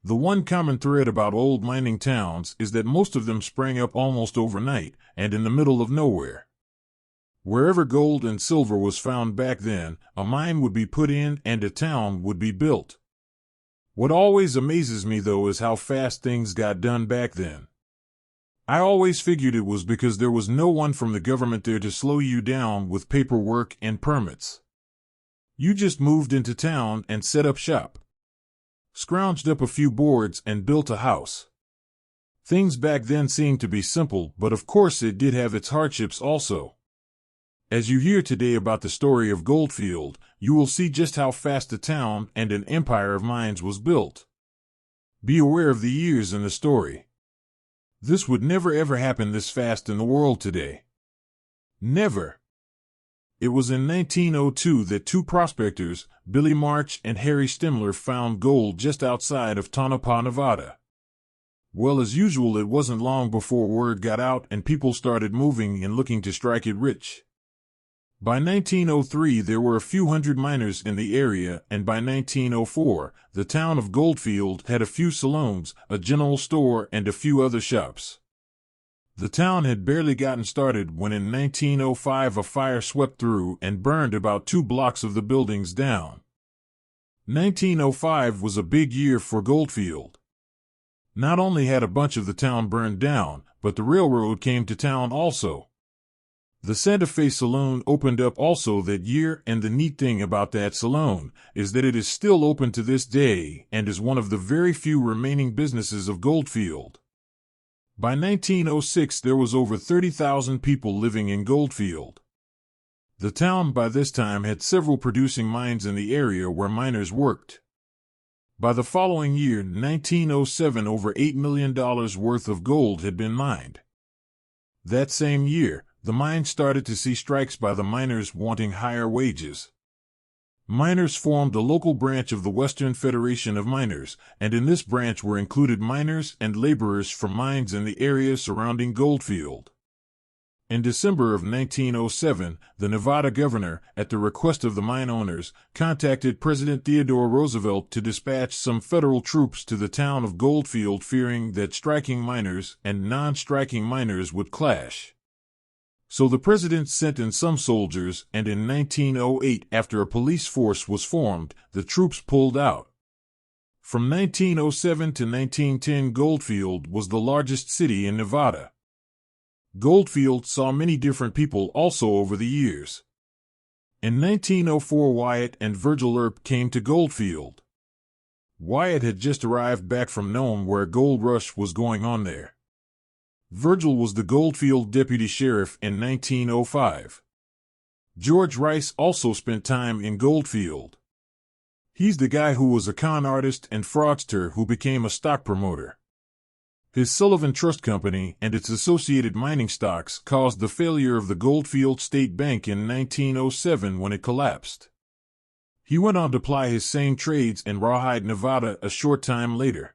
The one common thread about old mining towns is that most of them sprang up almost overnight and in the middle of nowhere. Wherever gold and silver was found back then, a mine would be put in and a town would be built. What always amazes me, though, is how fast things got done back then. I always figured it was because there was no one from the government there to slow you down with paperwork and permits. You just moved into town and set up shop, scrounged up a few boards and built a house. Things back then seemed to be simple, but of course it did have its hardships also. As you hear today about the story of Goldfield, you will see just how fast a town and an empire of mines was built. Be aware of the years in the story. This would never ever happen this fast in the world today. Never. It was in 1902 that two prospectors, Billy March and Harry Stimler, found gold just outside of Tonopah, Nevada. Well, as usual, it wasn't long before word got out and people started moving and looking to strike it rich. By 1903, there were a few hundred miners in the area, and by 1904, the town of Goldfield had a few saloons, a general store, and a few other shops. The town had barely gotten started when in 1905 a fire swept through and burned about 2 blocks of the buildings down. 1905 was a big year for Goldfield. Not only had a bunch of the town burned down, but the railroad came to town also. The Santa Fe Saloon opened up also that year, and the neat thing about that saloon is that it is still open to this day and is one of the very few remaining businesses of Goldfield. By 1906, there was over 30,000 people living in Goldfield. The town by this time had several producing mines in the area where miners worked. By the following year, 1907, over $8 million worth of gold had been mined. That same year, the mine started to see strikes by the miners wanting higher wages. Miners formed a local branch of the Western Federation of Miners, and in this branch were included miners and laborers from mines in the area surrounding Goldfield. In December of 1907, the Nevada governor, at the request of the mine owners, contacted President Theodore Roosevelt to dispatch some federal troops to the town of Goldfield, fearing that striking miners and non-striking miners would clash. So the president sent in some soldiers, and in 1908, after a police force was formed, the troops pulled out. From 1907 to 1910, Goldfield was the largest city in Nevada. Goldfield saw many different people also over the years. In 1904, Wyatt and Virgil Earp came to Goldfield. Wyatt had just arrived back from Nome, where a gold rush was going on there. Virgil was the Goldfield deputy sheriff in 1905. George Rice also spent time in Goldfield. He's the guy who was a con artist and fraudster who became a stock promoter. His Sullivan Trust Company and its associated mining stocks caused the failure of the Goldfield State Bank in 1907 when it collapsed. He went on to ply his same trades in Rawhide, Nevada a short time later.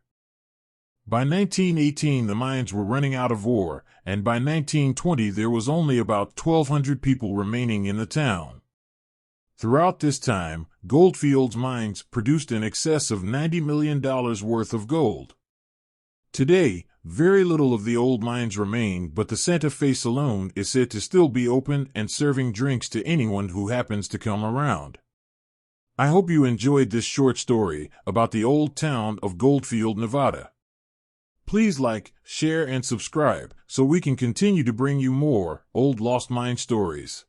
By 1918, the mines were running out of ore, and by 1920 there was only about 1,200 people remaining in the town. Throughout this time, Goldfield's mines produced in excess of $90 million worth of gold. Today, very little of the old mines remain, but the Santa Fe Saloon is said to still be open and serving drinks to anyone who happens to come around. I hope you enjoyed this short story about the old town of Goldfield, Nevada. Please like, share, and subscribe so we can continue to bring you more old lost mine stories.